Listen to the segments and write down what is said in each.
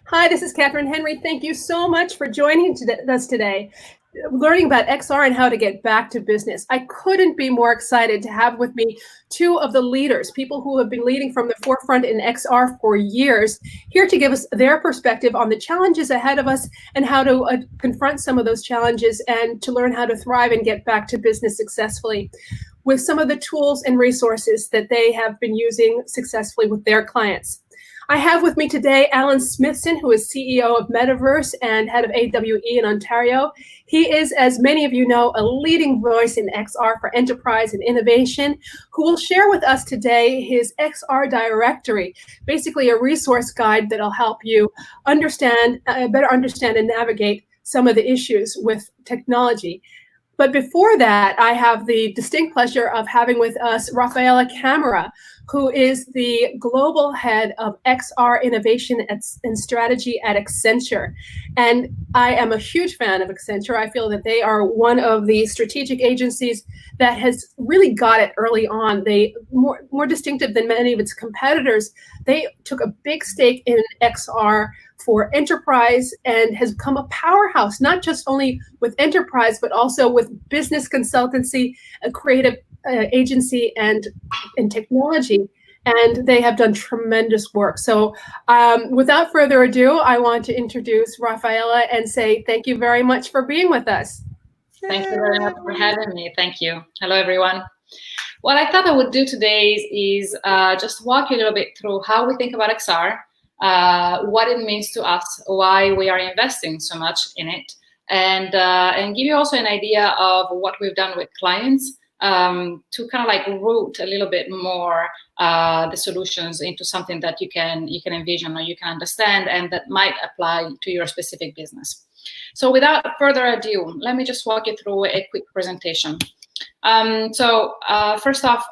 Hi, this is Catherine Henry. Thank you so much for joining us today, learning about XR and how to get back to business. I couldn't be more excited to have with me two of the leaders, people who have been leading from the forefront in XR for years, here to give us their perspective on the challenges ahead of us and how to confront some of those challenges and to learn how to thrive and get back to business successfully with some of the tools and resources that they have been using successfully with their clients. I have with me today Alan Smithson, who is CEO of Metaverse and head of AWE in Ontario. He is, as many of you know, a leading voice in XR for enterprise and innovation, who will share with us today his XR directory, basically a resource guide that'll help you better understand and navigate some of the issues with technology. But before that, I have the distinct pleasure of having with us Raffaella, who is the global head of XR innovation and strategy at Accenture. And I am a huge fan of Accenture. I feel that they are one of the strategic agencies that has really got it early on. They more distinctive than many of its competitors. They took a big stake in XR for enterprise and has become a powerhouse, not just only with enterprise, but also with business consultancy, a creative agency, and technology. And they have done tremendous work. So without further ado, I want to introduce Raffaella and say thank you very much for being with us. Thank you very much for having me. Thank you. Hello, everyone. What I thought I would do today is just walk you a little bit through how we think about XR, what it means to us, why we are investing so much in it, and give you also an idea of what we've done with clients to kind of like root a little bit more the solutions into something that you can envision or you can understand and that might apply to your specific business. So without further ado, let me just walk you through a quick presentation. First off,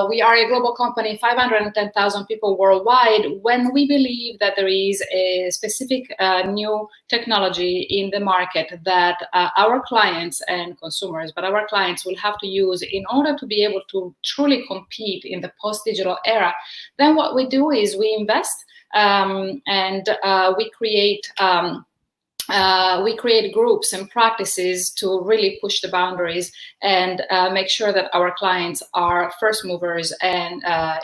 we are a global company, 510,000 people worldwide. When we believe that there is a specific new technology in the market that our clients and consumers, but our clients will have to use in order to be able to truly compete in the post-digital era, then what we do is we invest and we create groups and practices to really push the boundaries and make sure that our clients are first movers and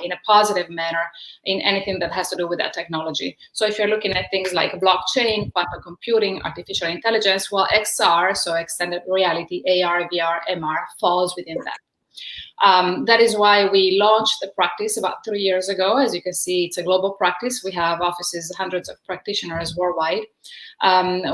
in a positive manner in anything that has to do with that technology. So if you're looking at things like blockchain, quantum computing, artificial intelligence, well, XR, so extended reality, AR, VR, MR, falls within that. That is why we launched the practice about 3 years ago. As you can see, it's a global practice. We have offices, hundreds of practitioners worldwide.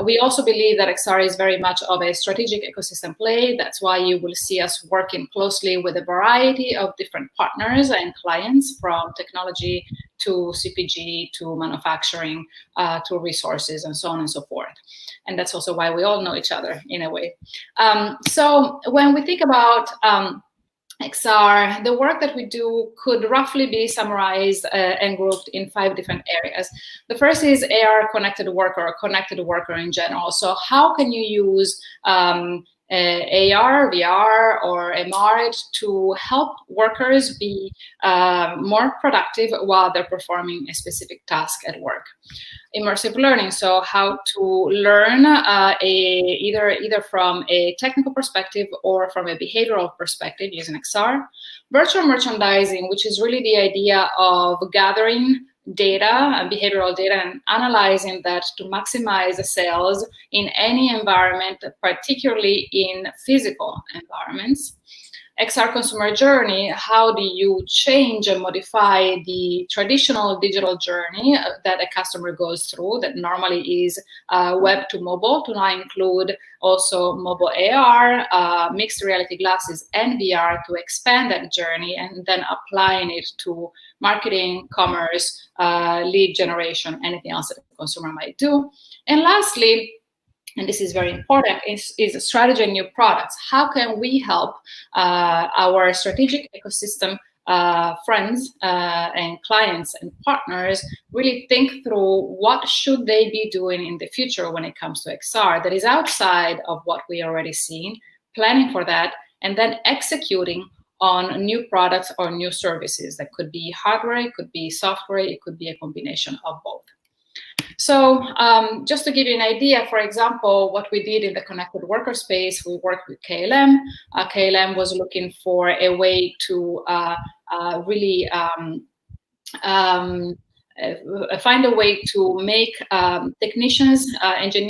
We also believe that XR is very much of a strategic ecosystem play. That's why you will see us working closely with a variety of different partners and clients, from technology to CPG to manufacturing to resources and so on and so forth. And that's also why we all know each other in a way. So when we think about XR, the work that we do could roughly be summarized and grouped in 5 different areas. The first is AR connected worker, or connected worker in general. So how can you use AR, VR, or MR to help workers be more productive while they're performing a specific task at work? Immersive learning, so how to learn either from a technical perspective or from a behavioral perspective using XR. Virtual merchandising, which is really the idea of gathering data and behavioral data and analyzing that to maximize the sales in any environment, particularly in physical environments. XR consumer journey, how do you change and modify the traditional digital journey that a customer goes through that normally is web to mobile, to now include also mobile AR, mixed reality glasses, and VR to expand that journey, and then applying it to marketing, commerce, lead generation, anything else that the consumer might do. And lastly, and this is very important, is strategy and new products. How can we help our strategic ecosystem friends and clients and partners really think through what should they be doing in the future when it comes to XR that is outside of what we already seen, planning for that, and then executing on new products or new services. That could be hardware, it could be software, it could be a combination of both. So just to give you an idea, for example, what we did in the connected worker space, we worked with KLM. KLM was looking for a way to really find a way to make technicians, engine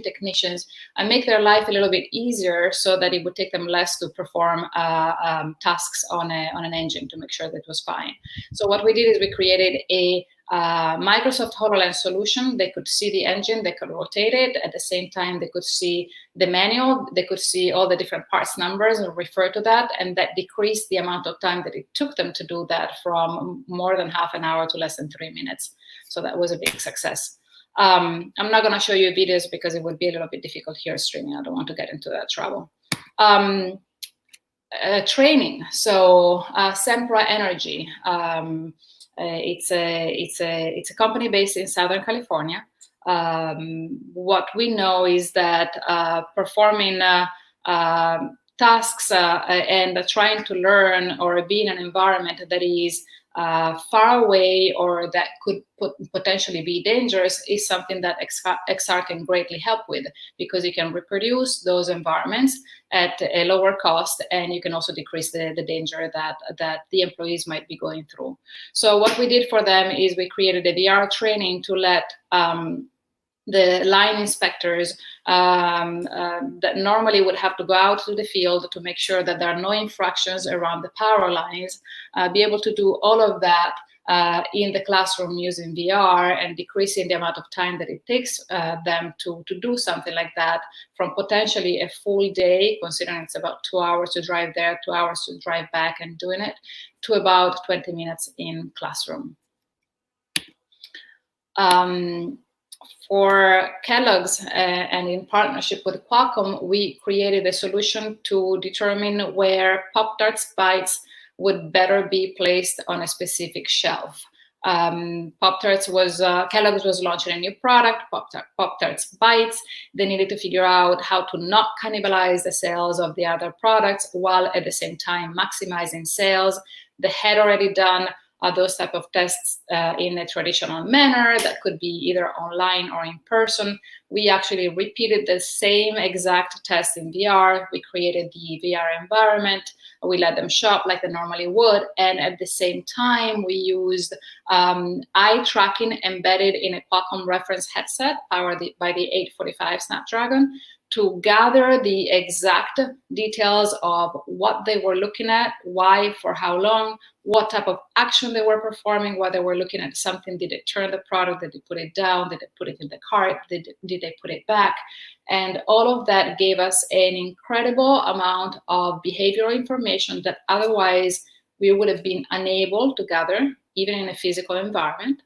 technicians, make their life a little bit easier, so that it would take them less to perform tasks on an engine, to make sure that it was fine. So what we did is we created a Microsoft HoloLens solution. They could see the engine, they could rotate it. At the same time, they could see the manual, they could see all the different parts numbers and refer to that, and that decreased the amount of time that it took them to do that from more than half an hour to less than 3 minutes. So that was a big success. I'm not going to show you videos because it would be a little bit difficult here streaming. I don't want to get into that trouble. Training. So Sempra Energy. It's a company based in Southern California. What we know is that performing tasks and trying to learn or be in an environment that is far away or that could potentially be dangerous is something that XR can greatly help with, because you can reproduce those environments at a lower cost, and you can also decrease the danger that the employees might be going through. So what we did for them is we created a VR training to let the line inspectors that normally would have to go out to the field to make sure that there are no infractions around the power lines, be able to do all of that in the classroom using VR, and decreasing the amount of time that it takes them to do something like that, from potentially a full day, considering it's about 2 hours to drive there, 2 hours to drive back and doing it, to about 20 minutes in classroom. For Kellogg's and in partnership with Qualcomm, we created a solution to determine where Pop-Tarts Bites would better be placed on a specific shelf. Pop-Tarts Kellogg's was launching a new product, Pop-Tarts Bites. They needed to figure out how to not cannibalize the sales of the other products while at the same time maximizing sales. They had already done those type of tests in a traditional manner that could be either online or in person. We actually repeated the same exact test in VR. We created the VR environment. We let them shop like they normally would. And at the same time, we used eye tracking embedded in a Qualcomm reference headset powered by the 845 Snapdragon to gather the exact details of what they were looking at, why, for how long, what type of action they were performing, while they were looking at something. Did they turn the product? Did they put it down? Did they put it in the cart? Did they put it back? And all of that gave us an incredible amount of behavioral information that otherwise we would have been unable to gather, even in a physical environment.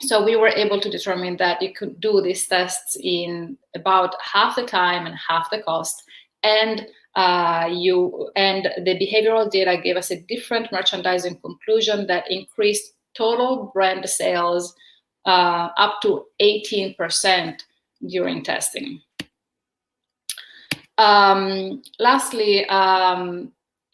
So we were able to determine that you could do these tests in about half the time and half the cost. And the behavioral data gave us a different merchandising conclusion that increased total brand sales up to 18% during testing. Lastly,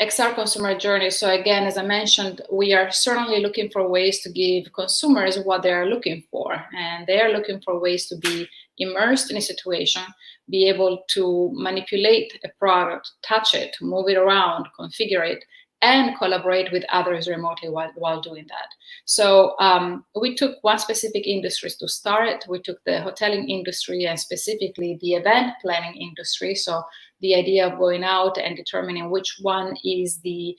XR consumer journey. So again, as I mentioned, we are certainly looking for ways to give consumers what they are looking for. And they are looking for ways to be immersed in a situation, be able to manipulate a product, touch it, move it around, configure it, and collaborate with others remotely while doing that. So we took one specific industry to start. We took the hoteling industry and specifically the event planning industry. So the idea of going out and determining which one is the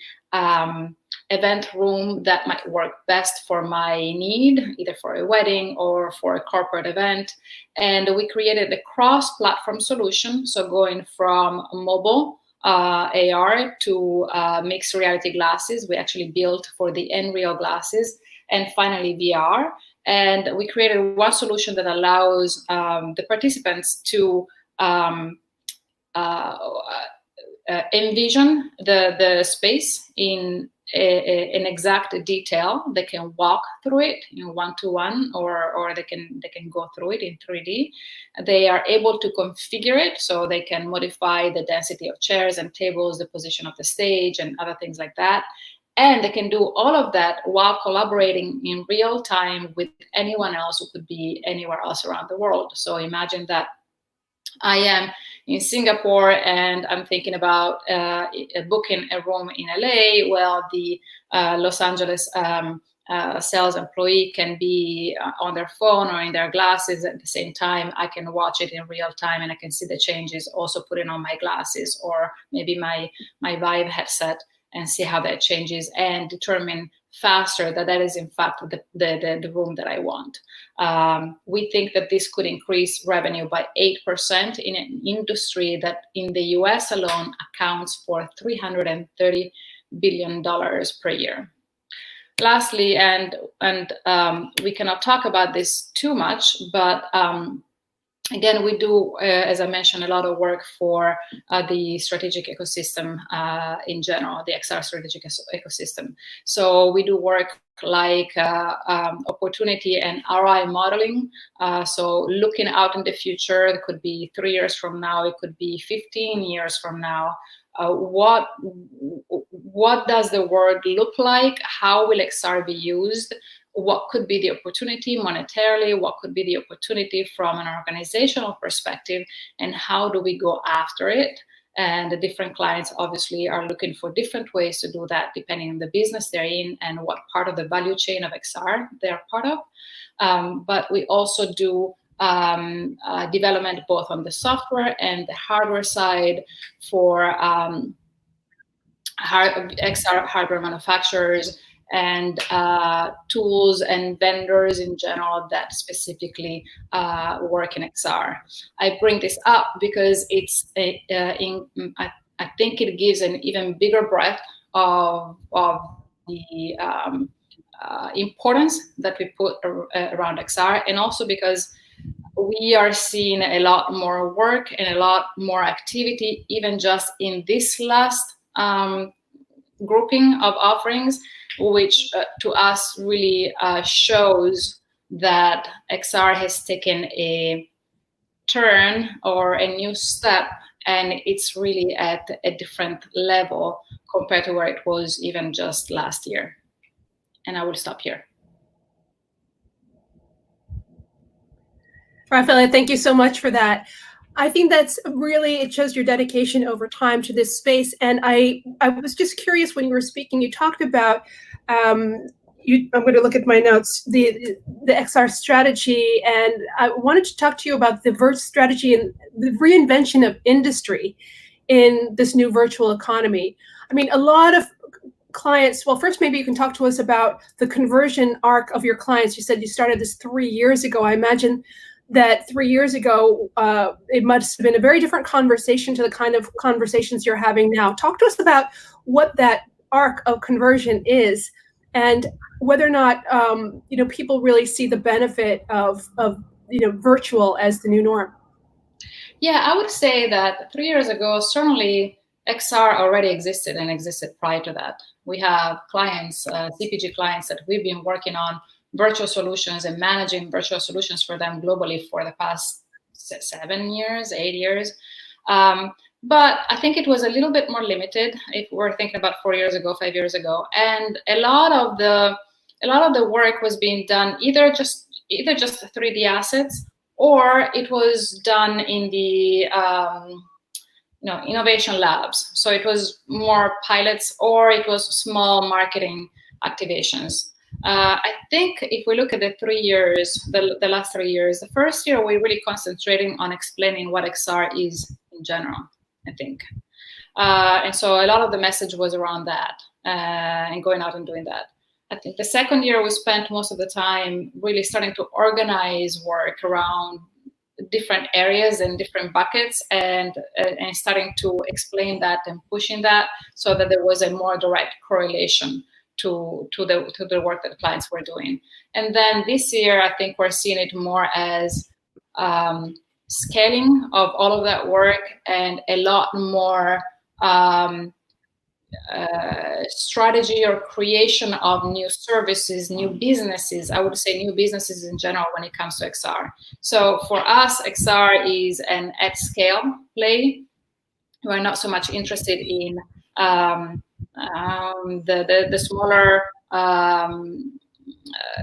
event room that might work best for my need, either for a wedding or for a corporate event. And we created a cross-platform solution. So going from mobile AR to mixed reality glasses. We actually built for the Nreal glasses, and finally VR. And we created one solution that allows the participants to envision the space in an exact detail. They can walk through it one-to-one, or they can go through it in 3D. They are able to configure it, so they can modify the density of chairs and tables, the position of the stage, and other things like that. And they can do all of that while collaborating in real time with anyone else who could be anywhere else around the world. So imagine that I am in Singapore and I'm thinking about booking a room in LA. Well, the Los Angeles sales employee can be on their phone or in their glasses at the same time. I can watch it in real time and I can see the changes, also putting on my glasses or maybe my Vive headset and see how that changes and determine faster that is in fact the room that I want. We think that this could increase revenue by 8% in an industry that in the US alone accounts for $330 billion per year. Lastly, and we cannot talk about this too much, but again, we do, as I mentioned, a lot of work for the strategic ecosystem in general, the XR strategic ecosystem. So we do work like opportunity and ROI modeling. So looking out in the future, it could be 3 years from now, it could be 15 years from now. What does the world look like? How will XR be used? What could be the opportunity monetarily? What could be the opportunity from an organizational perspective? And how do we go after it? And the different clients obviously are looking for different ways to do that, depending on the business they're in and what part of the value chain of XR they're part of. But we also do development both on the software and the hardware side for XR hardware manufacturers and tools and vendors in general that specifically work in XR. I bring this up because it's I think it gives an even bigger breadth of the importance that we put around XR, and also because we are seeing a lot more work and a lot more activity, even just in this last grouping of offerings, which to us really shows that XR has taken a turn or a new step, and it's really at a different level compared to where it was even just last year. And I will stop here. Raffaella, thank you so much for that. I think that's really, it shows your dedication over time to this space. And I was just curious when you were speaking, you talked about, I'm going to look at my notes, the XR strategy. And I wanted to talk to you about the strategy and the reinvention of industry in this new virtual economy. I mean, a lot of clients, well, first, maybe you can talk to us about the conversion arc of your clients. You said you started this 3 years ago. I imagine that 3 years ago, it must have been a very different conversation to the kind of conversations you're having now. Talk to us about what that arc of conversion is and whether or not people really see the benefit of virtual as the new norm. Yeah, I would say that 3 years ago, certainly XR already existed and existed prior to that. We have clients, CPG clients that we've been working on virtual solutions and managing virtual solutions for them globally for the past 7 years, 8 years. But I think it was a little bit more limited if we're thinking about 4 years ago, 5 years ago. And a lot of the work was being done either just 3D assets, or it was done in the innovation labs. So it was more pilots, or it was small marketing activations. I think if we look at the 3 years, the last 3 years, the first year we're really concentrating on explaining what XR is in general, I think. And so a lot of the message was around that and going out and doing that. I think the second year we spent most of the time really starting to organize work around different areas and different buckets and starting to explain that and pushing that so that there was a more direct correlation to the work that clients were doing. And then this year, I think we're seeing it more as scaling of all of that work and a lot more strategy or creation of new services, new businesses. I would say new businesses in general when it comes to XR. So for us, XR is an at scale play. We're not so much interested in the smaller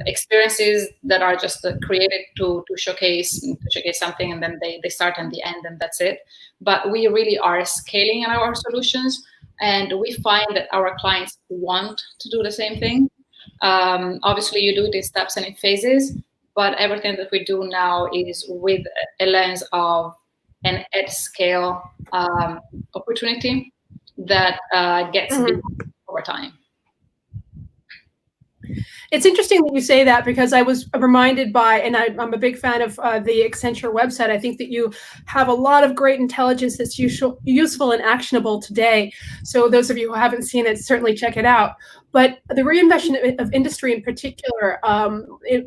experiences that are just created to showcase something, and then they start and the end, and that's it. But we really are scaling our solutions, and we find that our clients want to do the same thing. Obviously, you do it in steps and in phases, but everything that we do now is with a lens of an at scale opportunity that gets big over time. It's interesting that you say that, because I was reminded by, and I'm a big fan of the Accenture website. I think that you have a lot of great intelligence that's useful and actionable today. So those of you who haven't seen it, certainly check it out. But the reinvention of industry in particular,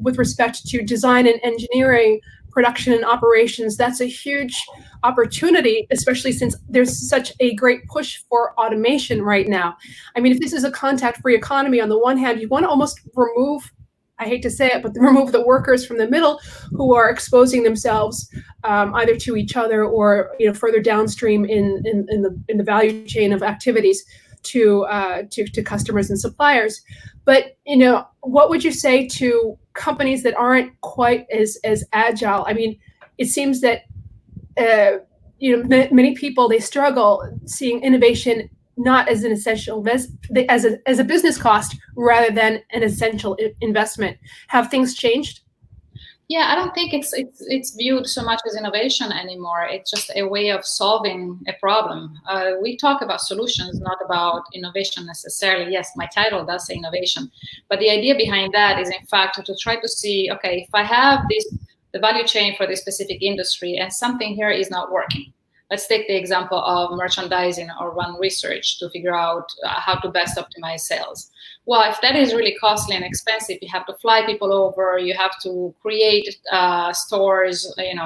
with respect to design and engineering, production and operations, that's a huge opportunity, especially since there's such a great push for automation right now. I mean, if this is a contact-free economy, on the one hand, you want to almost remove, I hate to say it, but remove the workers from the middle who are exposing themselves either to each other or further downstream in the value chain of activities to customers and suppliers. But what would you say to companies that aren't quite as agile? I mean, it seems that many people, they struggle seeing innovation not as an essential as a business cost rather than an essential investment. Have things changed? Yeah, I don't think it's viewed so much as innovation anymore. It's just a way of solving a problem. We talk about solutions, not about innovation necessarily. Yes, my title does say innovation, but the idea behind that is, in fact, to try to see, okay, if I have the value chain for this specific industry and something here is not working. Let's take the example of merchandising or run research to figure out how to best optimize sales. Well, if that is really costly and expensive, you have to fly people over, you have to create stores, and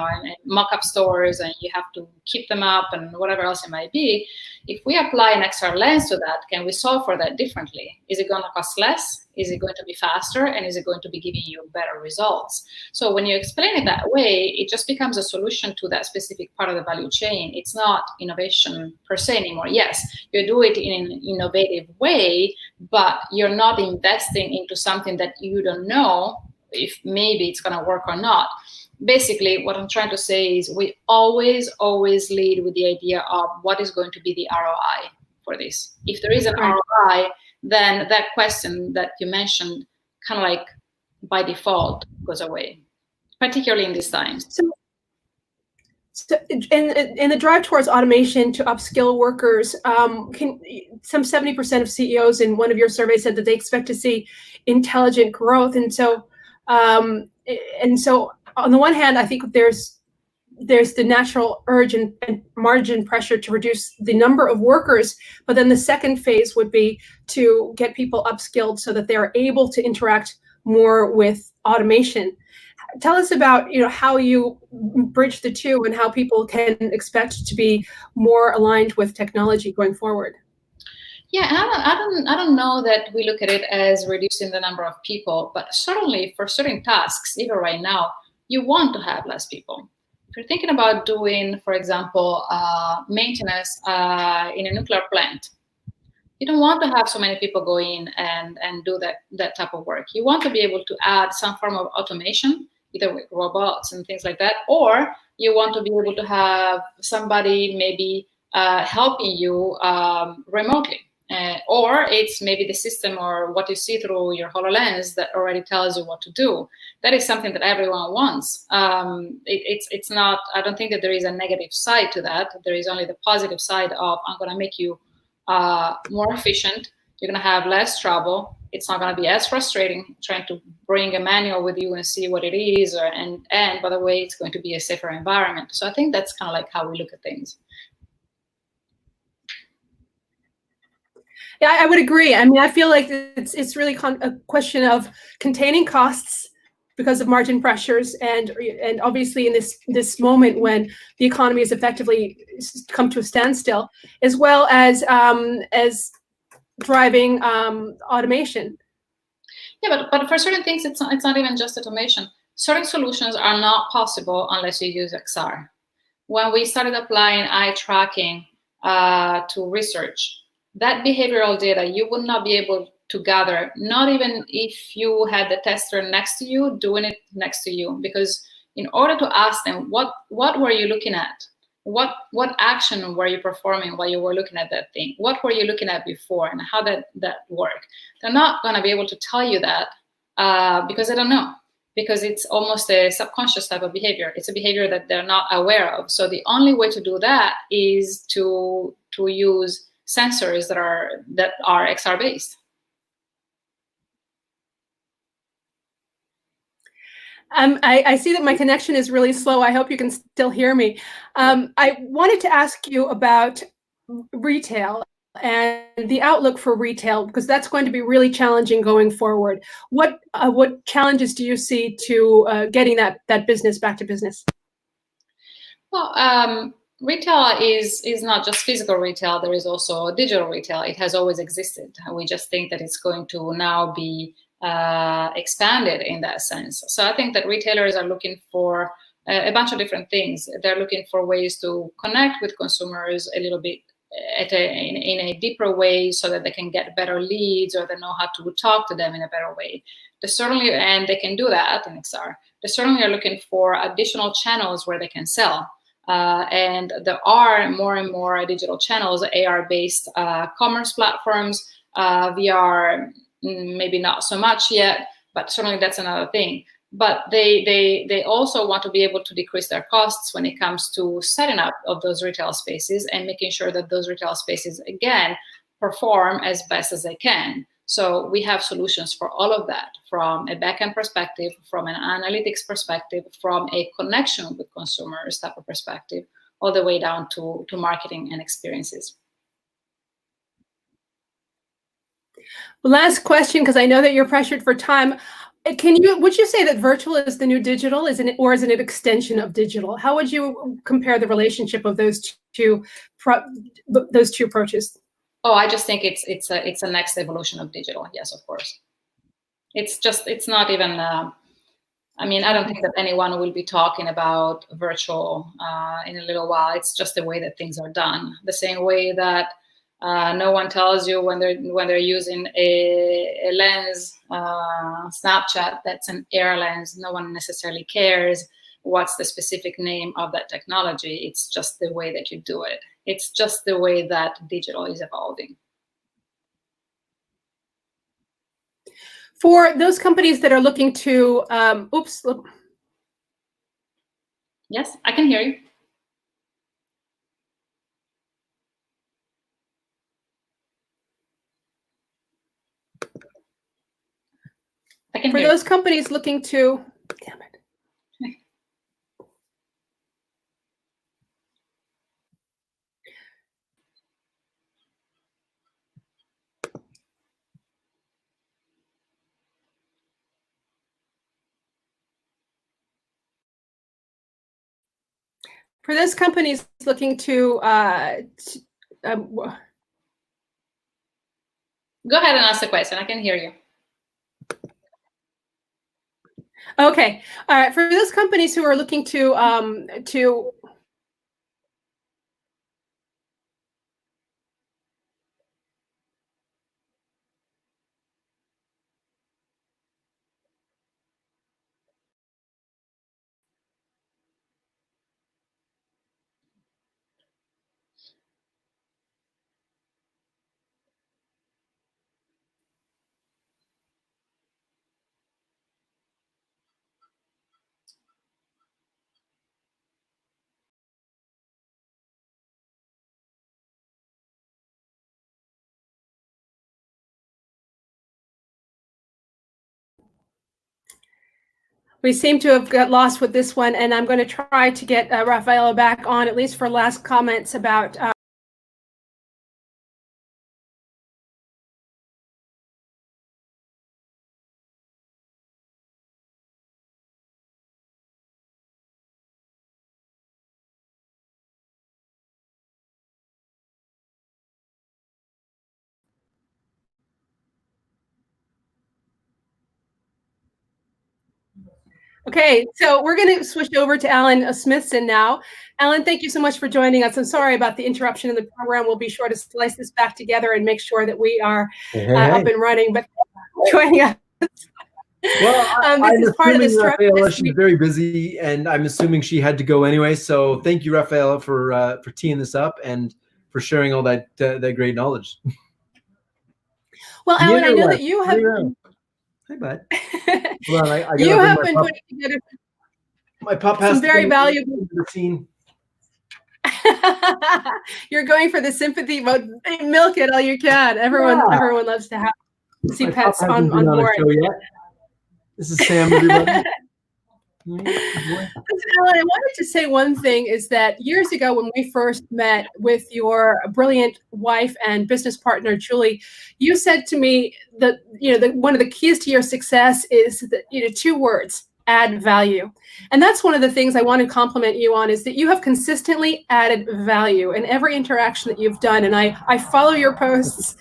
mock-up stores, and you have to keep them up and whatever else it might be. If we apply an extra lens to that, can we solve for that differently? Is it going to cost less? Is it going to be faster? And is it going to be giving you better results? So when you explain it that way, it just becomes a solution to that specific part of the value chain. It's not innovation per se anymore. Yes, you do it in an innovative way, but you're not investing into something that you don't know if maybe it's going to work or not. Basically, what I'm trying to say is we always lead with the idea of what is going to be the ROI for this. If there is an ROI, then that question that you mentioned kind of like by default goes away, particularly in these times. So in the drive towards automation to upskill workers, some 70% of CEOs in one of your surveys said that they expect to see intelligent growth. And so on the one hand, I think there's the natural urge and margin pressure to reduce the number of workers, but then the second phase would be to get people upskilled so that they're able to interact more with automation. Tell us about how you bridge the two and how people can expect to be more aligned with technology going forward. Yeah, I don't know that we look at it as reducing the number of people, but certainly for certain tasks, even right now, you want to have less people. If you're thinking about doing, for example, maintenance in a nuclear plant, you don't want to have so many people go in and do that type of work. You want to be able to add some form of automation, either with robots and things like that, or you want to be able to have somebody maybe helping you remotely. Or it's maybe the system or what you see through your HoloLens that already tells you what to do. That is something that everyone wants. It's not, I don't think that there is a negative side to that. There is only the positive side of, I'm going to make you more efficient. You're going to have less trouble. It's not going to be as frustrating trying to bring a manual with you and see what it is. And by the way, it's going to be a safer environment. So I think that's kind of like how we look at things. Yeah, I would agree. I mean, I feel like it's really a question of containing costs because of margin pressures, and obviously in this moment when the economy has effectively come to a standstill, as well as driving automation. Yeah, but for certain things, it's not even just automation. Certain solutions are not possible unless you use XR. When we started applying eye tracking to research, That behavioral data you would not be able to gather, not even if you had the tester next to you doing it next to you, because in order to ask them what were you looking at, what action were you performing while you were looking at that thing, what were you looking at before, and how that worked, they're not going to be able to tell you that because they don't know, because it's almost a subconscious type of behavior. It's a behavior that they're not aware of. So the only way to do that is to use sensors that are XR based. I see that my connection is really slow. I hope you can still hear me. I wanted to ask you about retail and the outlook for retail, because that's going to be really challenging going forward. What challenges do you see to getting that business back to business? Well, retail is not just physical retail. There is also digital retail. It has always existed. We just think that it's going to now be expanded in that sense. So I think that retailers are looking for a bunch of different things. They're looking for ways to connect with consumers a little bit in a deeper way, so that they can get better leads, or they know how to talk to them in a better way. And they can do that in XR. They certainly are looking for additional channels where they can sell. And there are more and more digital channels, AR-based commerce platforms, VR, maybe not so much yet, but certainly that's another thing. But they also want to be able to decrease their costs when it comes to setting up of those retail spaces and making sure that those retail spaces, again, perform as best as they can. So we have solutions for all of that, from a backend perspective, from an analytics perspective, from a connection with consumers type of perspective, all the way down to marketing and experiences. Last question, because I know that you're pressured for time. Would you say that virtual is the new digital, or is it an extension of digital? How would you compare the relationship of those two approaches? Oh, I just think it's a next evolution of digital. Yes, of course. It's not even. I mean, I don't think that anyone will be talking about virtual in a little while. It's just the way that things are done. The same way that no one tells you when they're using a lens, Snapchat, that's an Air lens. No one necessarily cares what's the specific name of that technology. It's just the way that you do it. It's just the way that digital is evolving. For those companies that are looking to, Yes, I can hear you. For those companies looking to, damn it. For those companies looking to, go ahead and ask the question. I can hear you. Okay. All right. For those companies who are looking to we seem to have got lost with this one, and I'm going to try to get Raffaella back on, at least for last comments about Okay, so we're going to switch over to Alan Smithson now. Alan, thank you so much for joining us. I'm sorry about the interruption in the program. We'll be sure to slice this back together and make sure that we are up and running. But joining us. Well, this is part of the structure. Raffaella, she's very busy, and I'm assuming she had to go anyway. So thank you, Raffaella, for teeing this up and for sharing all that great knowledge. Well, Alan, I know that you have. Hi, bud. Hold on, I you have been putting together my pup has some very valuable routine. You're going for the sympathy mode. Milk it all you can. Everyone loves to see my pets on board. This is Sam, everybody. Listen, Alan, I wanted to say one thing is that years ago when we first met with your brilliant wife and business partner, Julie, you said to me that, one of the keys to your success is that, 2 words, add value. And that's one of the things I want to compliment you on, is that you have consistently added value in every interaction that you've done. And I follow your posts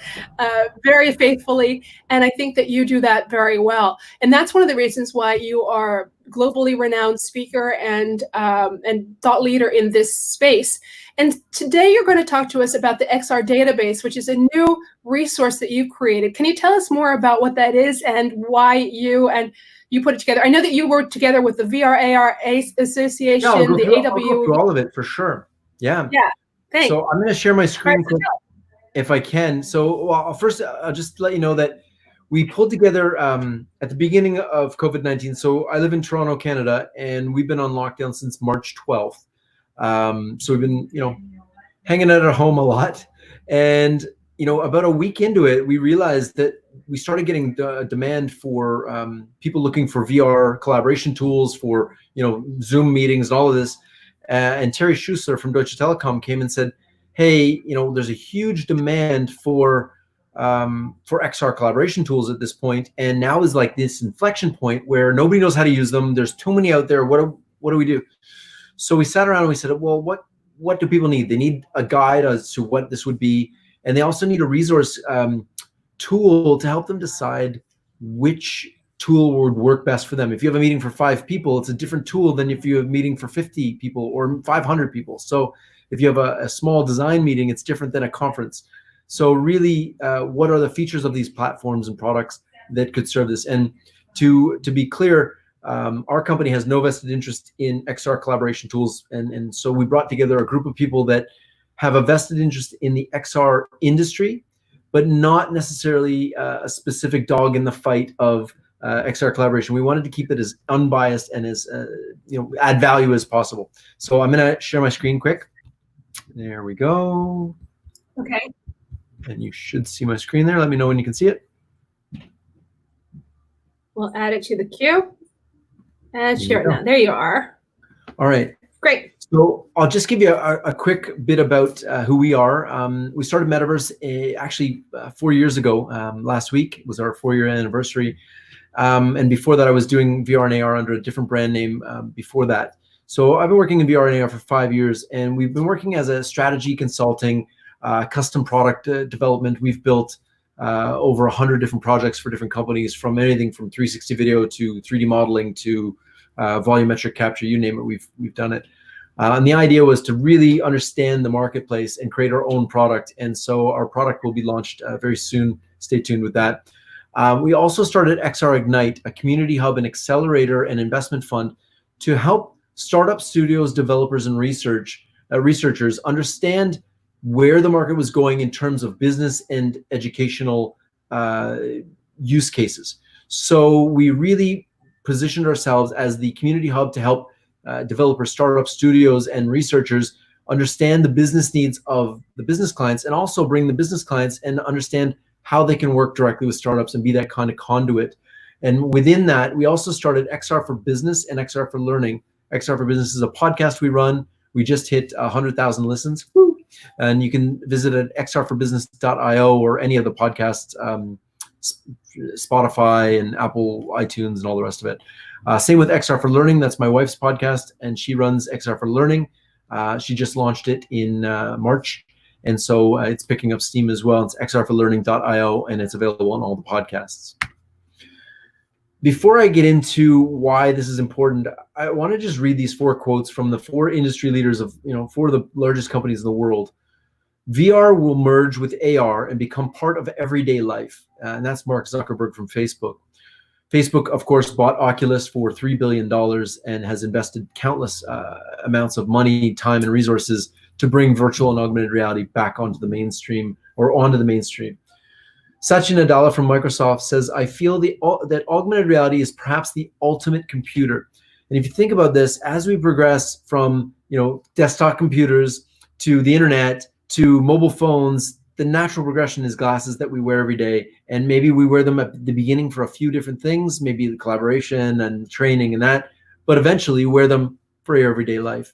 very faithfully. And I think that you do that very well. And that's one of the reasons why you are globally renowned speaker and thought leader in this space. And today you're going to talk to us about the XR database, which is a new resource that you've created. Can you tell us more about what that is and why you put it together? I know that you worked together with the VR/AR Association, I'll go through all of it for sure. Yeah. Yeah. Thanks. So I'm going to share my screen if I can. So first, I'll just let you know that we pulled together at the beginning of COVID-19. So I live in Toronto, Canada, and we've been on lockdown since March 12th. So we've been, hanging out at home a lot. And, about a week into it, we realized that we started getting demand for people looking for VR collaboration tools for, Zoom meetings and all of this. And Terry Schussler from Deutsche Telekom came and said, hey, there's a huge demand for XR collaboration tools at this point, and now is like this inflection point where nobody knows how to use them. There's too many out there. What do we do? So we sat around and we said, well, what do people need? They need a guide as to what this would be, and they also need a resource tool to help them decide which tool would work best for them. If you have a meeting for 5 people, it's a different tool than if you have a meeting for 50 people or 500 people. So if you have a small design meeting, it's different than a conference. So really, what are the features of these platforms and products that could serve this? And to be clear, our company has no vested interest in XR collaboration tools. And so we brought together a group of people that have a vested interest in the XR industry, but not necessarily a specific dog in the fight of XR collaboration. We wanted to keep it as unbiased and as add value as possible. So I'm going to share my screen quick. There we go. Okay. And you should see my screen there. Let me know when you can see it. We'll add it to the queue and share it now. There you are. All right. Great. So I'll just give you a quick bit about who we are. We started Metaverse actually 4 years ago. Last week was our 4-year anniversary. And before that, I was doing VR and AR under a different brand name before that. So I've been working in VR and AR for 5 years, and we've been working as a strategy consulting, custom product development. We've built over 100 different projects for different companies, from anything from 360 video to 3D modeling to volumetric capture, you name it, we've done it. And the idea was to really understand the marketplace and create our own product. And so our product will be launched very soon. Stay tuned with that. We also started XR Ignite, a community hub and accelerator and investment fund to help startup studios, developers, and researchers understand where the market was going in terms of business and educational use cases. So we really positioned ourselves as the community hub to help developers, startup studios, and researchers understand the business needs of the business clients, and also bring the business clients and understand how they can work directly with startups and be that kind of conduit. And within that, we also started XR for Business and XR for Learning. XR for Business is a podcast we run. We just hit 100,000 listens. Woo! And you can visit at xrforbusiness.io or any of the podcasts, Spotify and Apple iTunes and all the rest of it. Same with XR for Learning. That's my wife's podcast, and she runs XR for Learning. She just launched it in March. And so it's picking up steam as well. It's xrforlearning.io, and it's available on all the podcasts. Before I get into why this is important, I want to just read these 4 quotes from the 4 industry leaders of, 4 of the largest companies in the world. VR will merge with AR and become part of everyday life. And that's Mark Zuckerberg from Facebook. Facebook, of course, bought Oculus for $3 billion and has invested countless amounts of money, time, and resources to bring virtual and augmented reality back onto the mainstream. Satya Nadella from Microsoft says, I feel that augmented reality is perhaps the ultimate computer. And if you think about this, as we progress from desktop computers to the internet to mobile phones, the natural progression is glasses that we wear every day. And maybe we wear them at the beginning for a few different things, maybe the collaboration and training and that, but eventually wear them for your everyday life.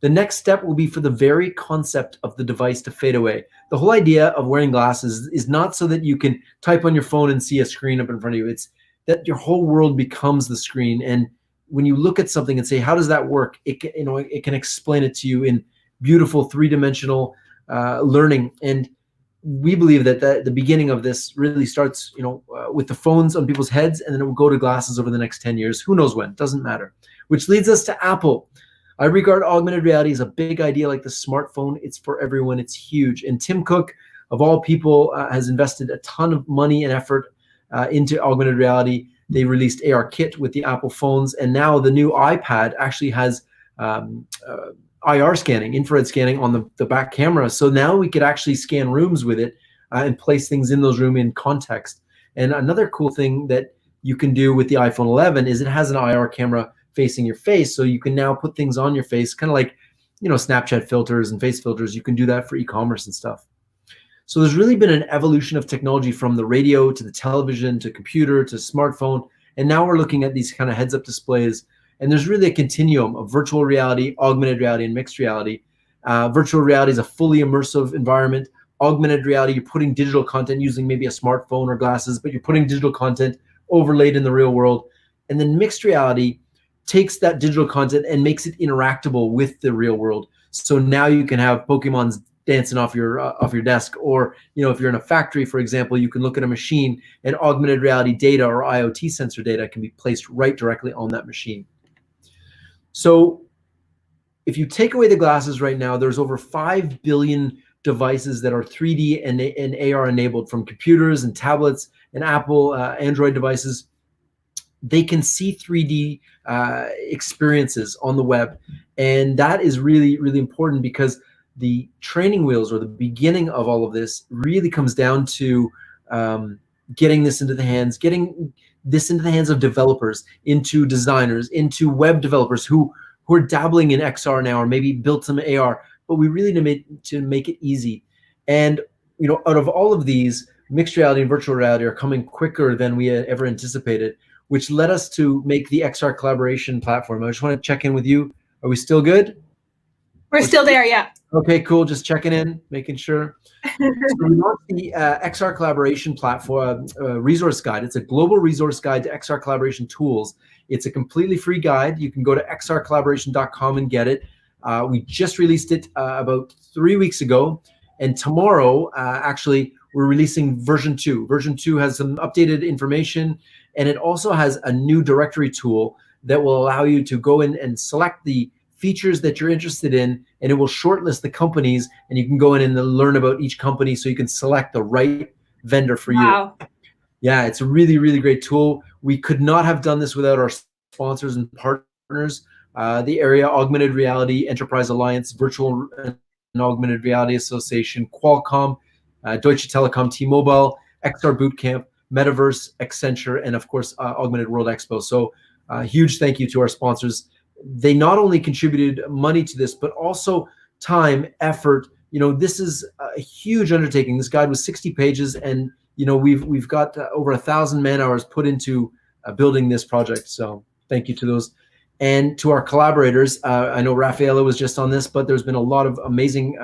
The next step will be for the very concept of the device to fade away. The whole idea of wearing glasses is not so that you can type on your phone and see a screen up in front of you. It's that your whole world becomes the screen. And when you look at something and say, how does that work? It can explain it to you in beautiful 3-dimensional learning. And we believe that the beginning of this really starts, with the phones on people's heads, and then it will go to glasses over the next 10 years. Who knows when? Doesn't matter. Which leads us to Apple. I regard augmented reality as a big idea like the smartphone. It's for everyone. It's huge. And Tim Cook, of all people, has invested a ton of money and effort into augmented reality. They released ARKit with the Apple phones, and now the new iPad actually has IR scanning, infrared scanning on the back camera. So now we could actually scan rooms with it and place things in those rooms in context. And another cool thing that you can do with the iPhone 11 is it has an IR camera facing your face, so you can now put things on your face, kind of like Snapchat filters and face filters. You can do that for e-commerce and stuff. So there's really been an evolution of technology from the radio to the television to computer to smartphone, and now we're looking at these kind of heads-up displays. And there's really a continuum of virtual reality, augmented reality, and mixed reality. Virtual reality is a fully immersive environment. Augmented reality, you're putting digital content using maybe a smartphone or glasses, but you're putting digital content overlaid in the real world. And then mixed reality takes that digital content and makes it interactable with the real world. So now you can have Pokemons dancing off your desk, or if you're in a factory, for example, you can look at a machine and augmented reality data or IoT sensor data can be placed right directly on that machine. So if you take away the glasses right now, there's over 5 billion devices that are 3D and AR enabled, from computers and tablets and Apple Android devices. They can see 3D experiences on the web. And that is really, really important, because the training wheels, or the beginning of all of this, really comes down to getting this into the hands of developers, into designers, into web developers who are dabbling in XR now, or maybe built some AR, but we really need to make it easy. And out of all of these, mixed reality and virtual reality are coming quicker than we had ever anticipated, which led us to make the XR collaboration platform. I just want to check in with you. Are we still good? We're still there, yeah. Okay, cool. Just checking in, making sure. So we launched the XR collaboration platform resource guide. It's a global resource guide to XR collaboration tools. It's a completely free guide. You can go to xrcollaboration.com and get it. We just released it about 3 weeks ago, and tomorrow, actually, we're releasing version 2. Version 2 has some updated information, and it also has a new directory tool that will allow you to go in and select the features that you're interested in, and it will shortlist the companies, and you can go in and learn about each company so you can select the right vendor for you. Yeah, it's a really, really great tool. We could not have done this without our sponsors and partners, the Area Augmented Reality Enterprise Alliance, Virtual and Augmented Reality Association, Qualcomm, Deutsche Telekom, T-Mobile, XR Bootcamp, Metaverse, Accenture, and of course, Augmented World Expo. So huge thank you to our sponsors. They not only contributed money to this, but also time, effort. This is a huge undertaking. This guide was 60 pages, and we've got over 1,000 man hours put into building this project. So thank you to those, and to our collaborators. I know Raffaella was just on this, but there's been a lot of amazing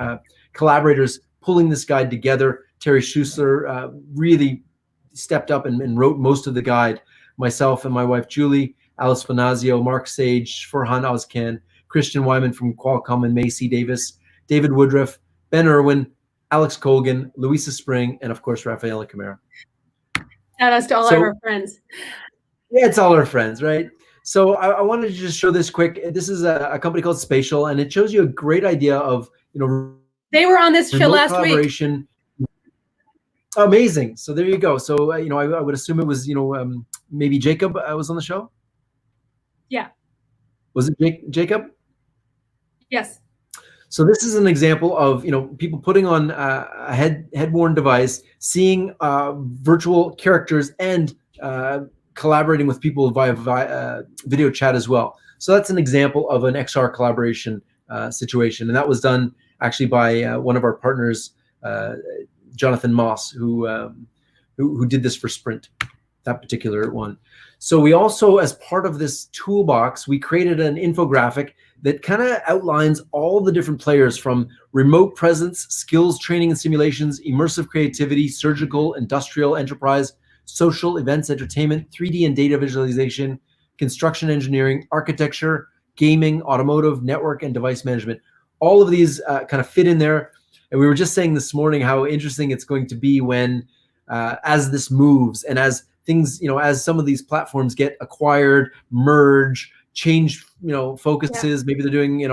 collaborators pulling this guide together. Terry Schussler really stepped up and wrote most of the guide. Myself and my wife Julie, Alice Fanazio, Mark Sage, Farhan Ozkan, Christian Wyman from Qualcomm, and Macy Davis, David Woodruff, Ben Irwin, Alex Colgan, Louisa Spring, and of course, Raffaella Camara. Shout outs to all of our friends. Yeah, it's all our friends, right? So I wanted to just show this quick. This is a company called Spatial, and it shows you a great idea of, They were on this show remote last week. collaboration. Amazing. So there you go. So I would assume it was maybe Jacob was on the show. Yeah. Was it Jacob? Yes. So this is an example of people putting on a head-worn device, seeing virtual characters, and collaborating with people via video chat as well. So that's an example of an XR collaboration situation, and that was done actually by one of our partners, Jonathan Moss, who did this for Sprint, that particular one. So we also, as part of this toolbox, we created an infographic that kind of outlines all the different players, from remote presence, skills training and simulations, immersive creativity, surgical, industrial, enterprise, social, events, entertainment, 3D and data visualization, construction engineering, architecture, gaming, automotive, network, and device management. All of these kind of fit in there. And we were just saying this morning how interesting it's going to be when, as this moves, and as things, as some of these platforms get acquired, merge, change, focuses. Yeah. Maybe they're doing,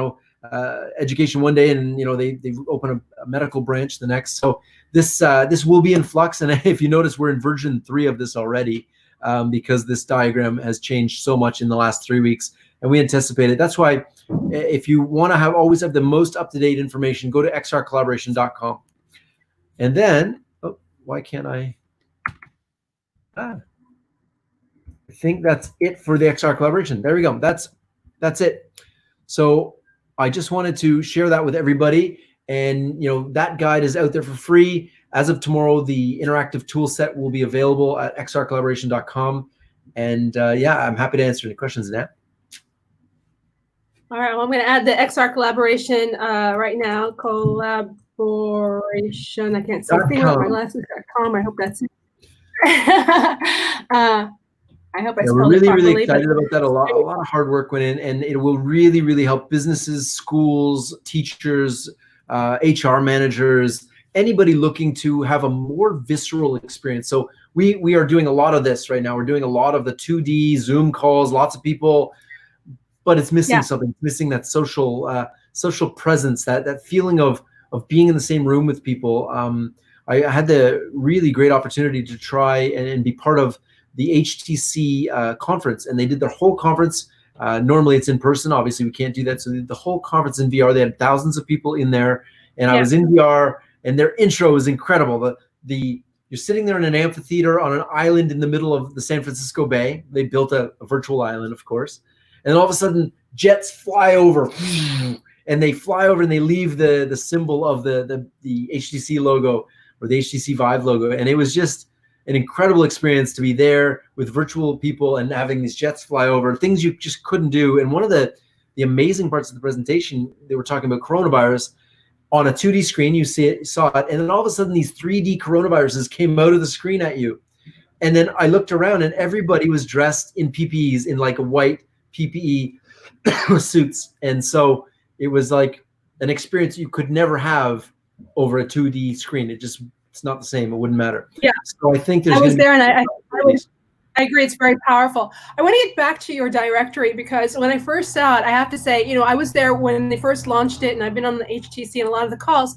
education one day, and they open a medical branch the next. So this will be in flux. And if you notice, we're in version 3 of this already, because this diagram has changed so much in the last 3 weeks, and we anticipate it. That's why, if you want to always have the most up-to-date information, go to xrcollaboration.com. And then, why can't I? I think that's it for the XR collaboration. There we go. That's it. So I just wanted to share that with everybody. And that guide is out there for free. As of tomorrow, the interactive tool set will be available at xrcollaboration.com. And yeah, I'm happy to answer any questions now. All right, well, I'm going to add the XR collaboration right now. Collaboration. I can't see my glasses.com. I hope that's it. I hope I spelled we're really, it properly, really excited about that. A lot of hard work went in, and it will really, really help businesses, schools, teachers, HR managers, anybody looking to have a more visceral experience. So we are doing a lot of this right now. We're doing a lot of the 2D Zoom calls, lots of people, but it's missing something. It's missing that social presence, that feeling of being in the same room with people. I had the really great opportunity to try and be part of the HTC conference, and they did their whole conference. Normally it's in person. Obviously we can't do that. So they did the whole conference in VR. They had thousands of people in there, and I was in VR, and their intro was incredible. You're sitting there in an amphitheater on an island in the middle of the San Francisco Bay. They built a virtual island, of course. And all of a sudden jets fly over, and they fly over and they leave the symbol of the HTC logo, or the HTC Vive logo. And it was just an incredible experience to be there with virtual people and having these jets fly over, things you just couldn't do. And one of the amazing parts of the presentation, they were talking about coronavirus. On a 2D screen, you saw it, and then all of a sudden these 3D coronaviruses came out of the screen at you. And then I looked around, and everybody was dressed in PPEs, in like a white PPE suits. And so it was like an experience you could never have over a 2D screen. It's not the same. It wouldn't matter. Yeah. So I think there's. I was there, and I agree. It's very powerful. I want to get back to your directory, because when I first saw it, I have to say, I was there when they first launched it, and I've been on the HTC and a lot of the calls.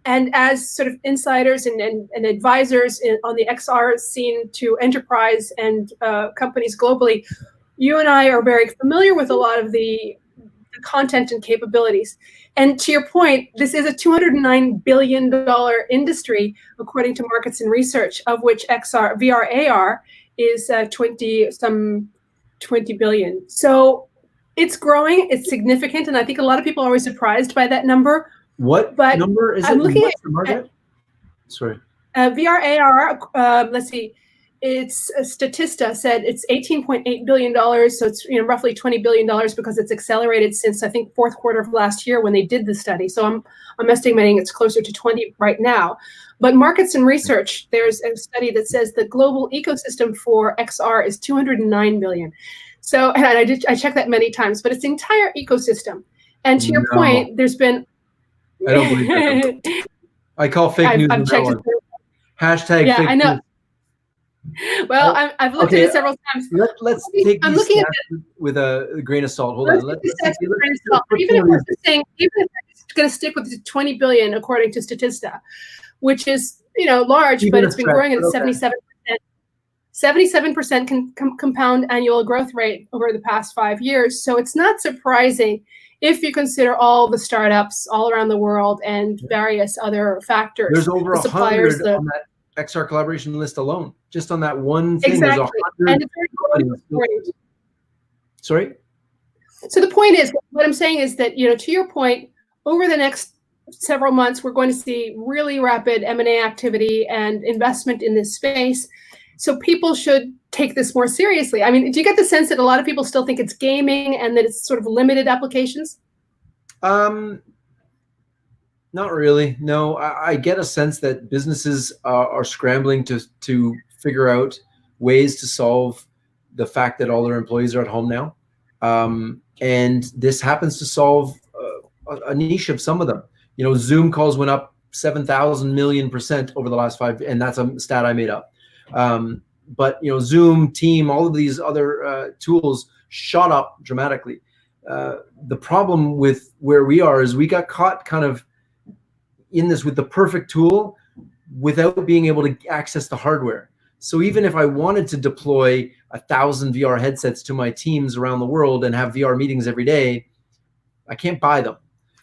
And as sort of insiders and advisors on the XR scene to enterprise and companies globally, you and I are very familiar with a lot of the content and capabilities. And to your point, this is a $209 billion industry, according to Markets and Research, of which VR AR is 20 billion. So it's growing, it's significant, and I think a lot of people are always surprised by that number. What number is it? I'm looking at the market. Sorry. VR AR, let's see, it's Statista said it's $18.8 billion. So it's roughly $20 billion, because it's accelerated since I think fourth quarter of last year when they did the study. So I'm estimating it's closer to 20 right now. But Markets and Research, there's a study that says the global ecosystem for XR is 209 billion. So, and I checked that many times, but it's the entire ecosystem. And to your point, there's been. I don't believe that. I call fake news. I've checked it. Hashtag fake I know. news. Well, I've looked at Okay, it several times. let's take I'm these looking at stats with a grain of salt. Hold let's on. get Let's these stats with a grain of salt. put Even some if of we're these. just saying, even if it's going to stick with the 20 billion according to Statista, which is large, Even but a it's been stretch, growing at but okay. 77% compound annual growth rate over the past 5 years. So it's not surprising if you consider all the startups all around the world and various other factors. There's over The suppliers, 100 on that XR collaboration list alone. Just on that one thing, exactly, there's 100 and it's very companies. Sorry? So the point is, what I'm saying is that, to your point, over the next several months, we're going to see really rapid M&A activity and investment in this space. So people should take this more seriously. I mean, do you get the sense that a lot of people still think it's gaming and that it's sort of limited applications? Not really. No, I get a sense that businesses are scrambling to figure out ways to solve the fact that all their employees are at home now. And this happens to solve a niche of some of them. Zoom calls went up 7,000 million% over the last 5, and that's a stat I made up. But Zoom, Team, all of these other tools shot up dramatically. The problem with where we are is we got caught kind of in this with the perfect tool without being able to access the hardware. So even if I wanted to deploy 1,000 VR headsets to my teams around the world and have VR meetings every day, I can't buy them.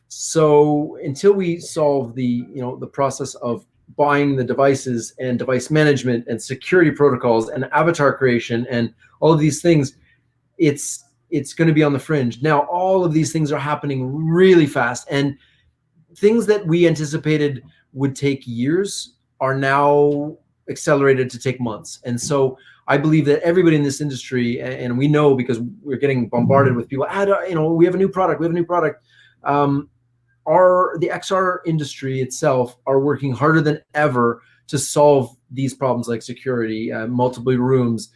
So until we solve the process of buying the devices and device management and security protocols and avatar creation and all of these things, it's going to be on the fringe. Now, all of these things are happening really fast, and things that we anticipated would take years are now accelerated to take months. And so I believe that everybody in this industry, and we know because we're getting bombarded with people, we have a new product, the XR industry itself are working harder than ever to solve these problems like security, multiple rooms,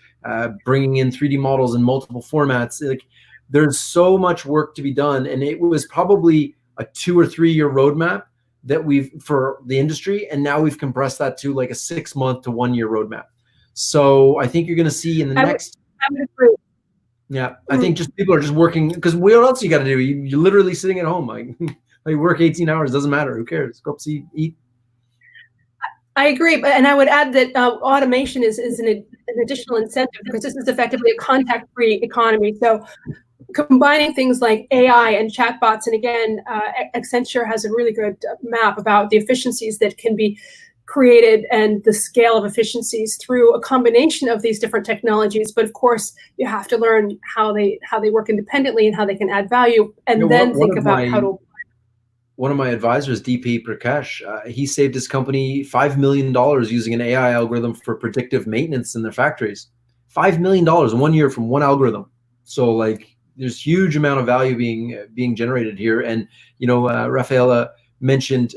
bringing in 3D models in multiple formats. Like, there's so much work to be done, and it was probably a 2 or 3 year roadmap that for the industry, and now we've compressed that to like a 6 month to 1 year roadmap. So I think you're going to see in the next. I would agree. Yeah, I think just people are just working, because what else you got to do? You're literally sitting at home. Like work 18 hours, doesn't matter. Who cares? Go up, see, eat. I agree, and I would add that automation is an additional incentive, because this is effectively a contact-free economy. So combining things like AI and chatbots, and again, Accenture has a really good map about the efficiencies that can be created and the scale of efficiencies through a combination of these different technologies. But of course, you have to learn how they work independently and how they can add value, and then think about how to. One of my advisors, DP Prakash, he saved his company $5 million using an AI algorithm for predictive maintenance in their factories. $5 million in 1 year from one algorithm. So like, there's huge amount of value being generated here. And Raffaella mentioned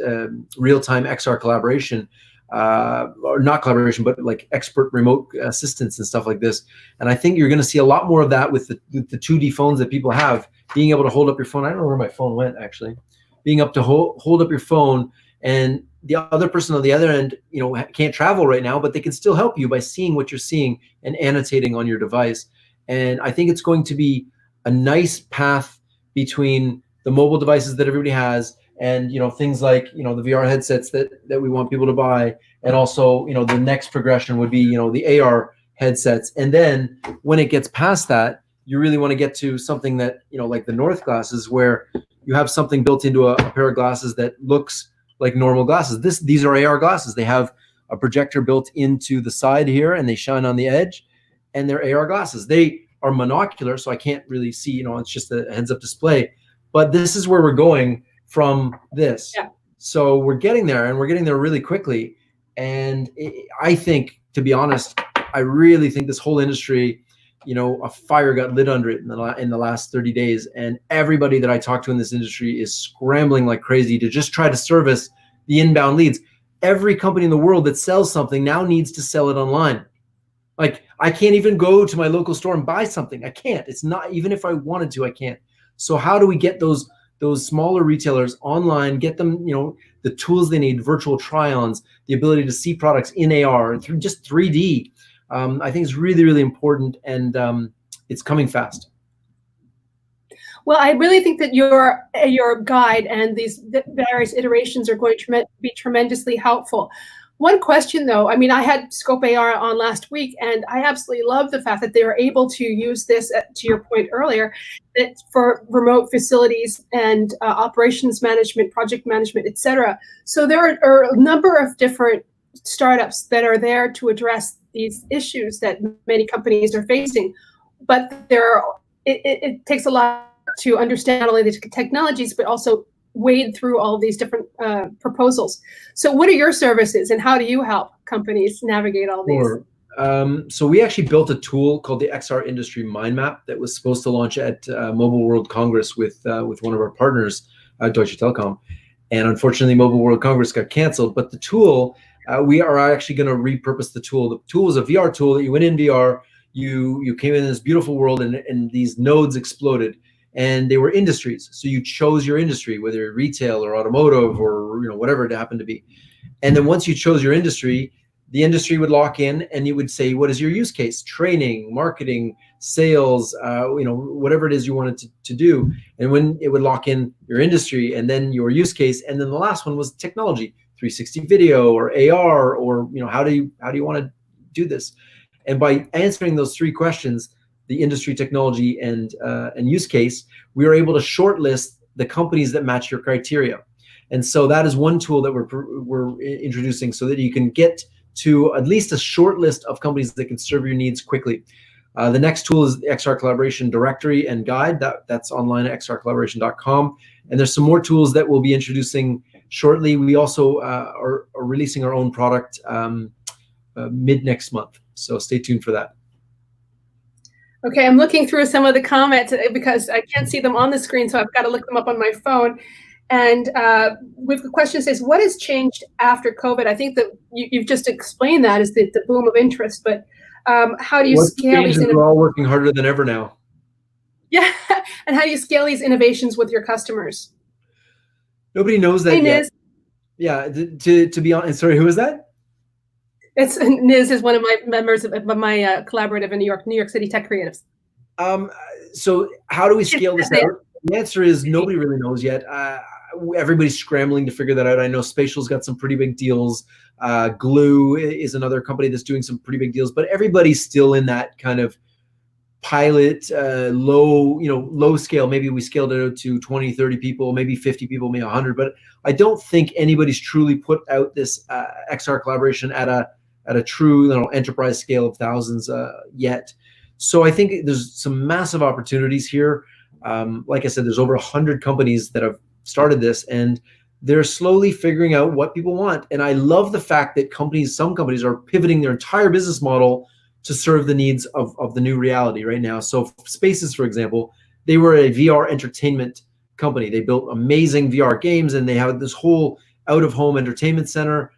real-time XR collaboration, or not collaboration, but like expert remote assistance and stuff like this. And I think you're going to see a lot more of that with the 2D phones that people have, being able to hold up your phone. I don't know where my phone went, actually. Being up to hold up your phone, and the other person on the other end, can't travel right now, but they can still help you by seeing what you're seeing and annotating on your device. And I think it's going to be a nice path between the mobile devices that everybody has and things like the VR headsets that we want people to buy, and also the next progression would be the AR headsets. And then when it gets past that, you really want to get to something that like the North glasses, where you have something built into a pair of glasses that looks like normal glasses. These are AR glasses. They have a projector built into the side here, and they shine on the edge, and they're AR glasses. They are monocular, so I can't really see, it's just a heads-up display. But this is where we're going from this. Yeah. So we're getting there, and we're getting there really quickly. And I think, to be honest, I really think this whole industry, a fire got lit under it in the last 30 days. And everybody that I talk to in this industry is scrambling like crazy to just try to service the inbound leads. Every company in the world that sells something now needs to sell it online. Like, I can't even go to my local store and buy something. I can't. It's not, even if I wanted to, I can't. So how do we get those smaller retailers online, get them, the tools they need, virtual try-ons, the ability to see products in AR and through just 3D, I think is really, really important, and it's coming fast. Well, I really think that your guide and these various iterations are going to be tremendously helpful. One question, though, I mean, I had Scope AR on last week, and I absolutely love the fact that they were able to use this, to your point earlier, that for remote facilities and operations management, project management, et cetera. So there are a number of different startups that are there to address these issues that many companies are facing. But it takes a lot to understand not only the technologies, but also wade through all of these different proposals. So what are your services, and how do you help companies navigate all these? Sure. So we actually built a tool called the XR Industry Mind Map that was supposed to launch at Mobile World Congress with one of our partners, Deutsche Telekom. And unfortunately, Mobile World Congress got canceled. But the tool, we are actually going to repurpose the tool. The tool is a VR tool that you went in VR, you came in this beautiful world, and these nodes exploded. And they were industries. So you chose your industry, whether retail or automotive or whatever it happened to be. And then once you chose your industry, the industry would lock in and you would say, what is your use case? Training, marketing, sales, whatever it is you wanted to do. And when it would lock in your industry and then your use case. And then the last one was technology, 360 video or AR, or how do you want to do this? And by answering those three questions, the industry, technology, and use case, we are able to shortlist the companies that match your criteria. And so that is one tool that we're introducing, so that you can get to at least a short list of companies that can serve your needs quickly. The next tool is the XR Collaboration Directory and Guide. That's online at xrcollaboration.com. And there's some more tools that we'll be introducing shortly. We also are releasing our own product mid next month. So stay tuned for that. Okay, I'm looking through some of the comments because I can't see them on the screen, so I've got to look them up on my phone. And we've got a question that says, what has changed after COVID? I think that you've just explained that is the boom of interest, but how do you scale these? We're all working harder than ever now. Yeah, and how do you scale these innovations with your customers? Nobody knows that yet. Yeah, to be honest, sorry, who is that? It's Niz is one of my members of my collaborative in New York City Tech Creatives. So how do we scale this out? The answer is nobody really knows yet. Everybody's scrambling to figure that out. I know Spatial's got some pretty big deals. Glue is another company that's doing some pretty big deals, but everybody's still in that kind of pilot, low scale. Maybe we scaled it out to 20, 30 people, maybe 50 people, maybe 100, but I don't think anybody's truly put out this XR collaboration at a true enterprise scale of thousands yet. So I think there's some massive opportunities here. Like I said, there's over 100 companies that have started this, and they're slowly figuring out what people want. And I love the fact that some companies are pivoting their entire business model to serve the needs of the new reality right now. So Spaces, for example, they were a VR entertainment company. They built amazing VR games, and they have this whole out-of-home entertainment center.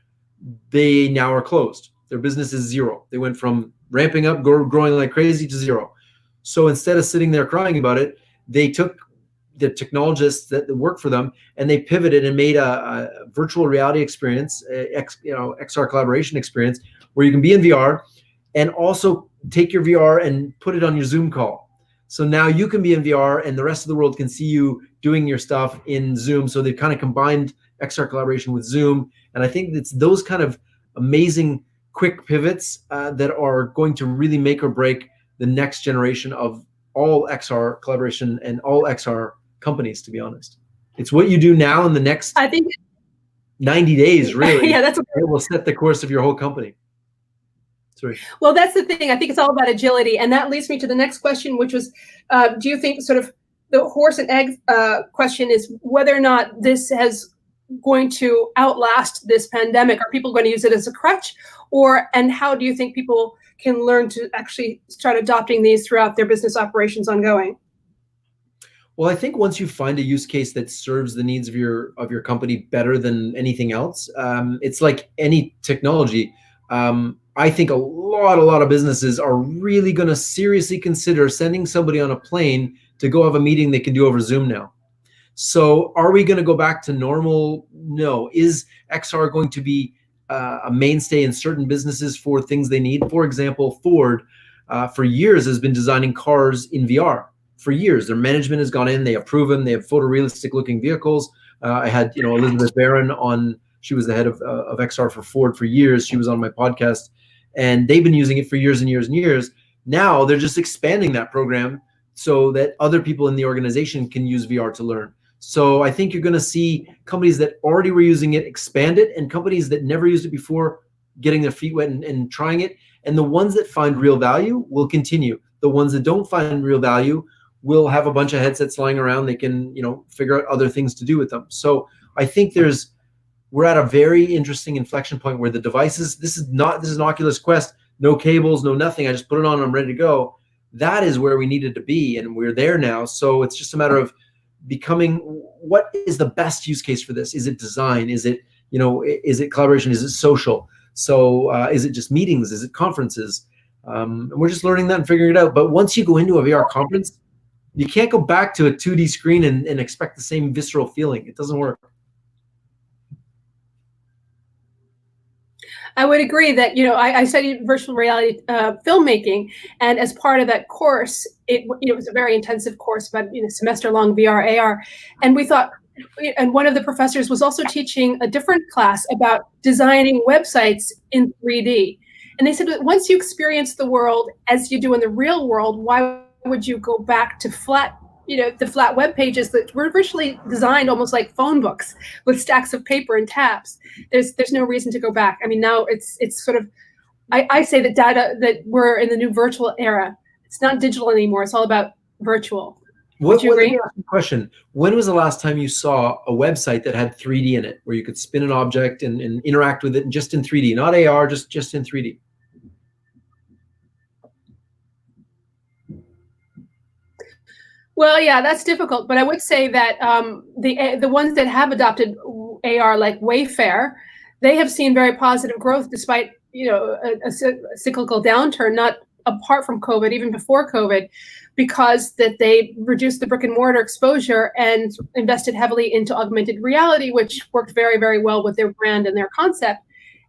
They now are closed. Their business is zero. They went from ramping up, growing like crazy, to zero. So instead of sitting there crying about it, they took the technologists that work for them and they pivoted and made a virtual reality experience, XR collaboration experience, where you can be in VR and also take your VR and put it on your Zoom call. So now you can be in VR and the rest of the world can see you doing your stuff in Zoom. So they've kind of combined XR collaboration with Zoom. And I think it's those kind of amazing quick pivots that are going to really make or break the next generation of all XR collaboration and all XR companies, to be honest. It's what you do now in the next 90 days, really. Yeah, that's what it will set the course of your whole company. Sorry. Well, that's the thing. I think it's all about agility. And that leads me to the next question, which was, do you think sort of the horse and egg question is whether or not this has going to outlast this pandemic? Are people going to use it as a crutch? And how do you think people can learn to actually start adopting these throughout their business operations ongoing? Well, I think once you find a use case that serves the needs of your company better than anything else, it's like any technology. I think a lot of businesses are really going to seriously consider sending somebody on a plane to go have a meeting they can do over Zoom now. So are we going to go back to normal? No. Is XR going to be a mainstay in certain businesses for things they need. For example, Ford, for years has been designing cars in VR. For years, their management has gone in, they approve them, they have photorealistic looking vehicles. I had, Elizabeth Barron on. She was the head of XR for Ford for years. She was on my podcast, and they've been using it for years and years and years. Now they're just expanding that program so that other people in the organization can use VR to learn. So I think you're going to see companies that already were using it expand it, and companies that never used it before getting their feet wet and trying it. And the ones that find real value will continue. The ones that don't find real value will have a bunch of headsets lying around. They can, figure out other things to do with them. So I think we're at a very interesting inflection point where the devices, this is an Oculus Quest, no cables, no nothing. I just put it on, I'm ready to go. That is where we needed to be, and we're there now. So it's just a matter of becoming, what is the best use case for this? Is it design? Is it, is it collaboration? Is it social? So is it just meetings? Is it conferences? And we're just learning that and figuring it out. But once you go into a VR conference, you can't go back to a 2D screen and expect the same visceral feeling. It doesn't work. I would agree that, I studied virtual reality filmmaking, and as part of that course, it was a very intensive course, about semester-long VR, AR, and we thought, and one of the professors was also teaching a different class about designing websites in 3D, and they said that once you experience the world as you do in the real world, why would you go back to the flat web pages that were originally designed almost like phone books with stacks of paper and tabs? There's no reason to go back. I mean, now it's sort of, I say that we're in the new virtual era. It's not digital anymore. It's all about virtual. Would you agree? Question. When was the last time you saw a website that had 3D in it, where you could spin an object and interact with it just in 3D, not AR, just in 3D? Well, yeah, that's difficult, but I would say that the ones that have adopted AR, like Wayfair, they have seen very positive growth despite a cyclical downturn, not apart from COVID, even before COVID, because that they reduced the brick and mortar exposure and invested heavily into augmented reality, which worked very, very well with their brand and their concept,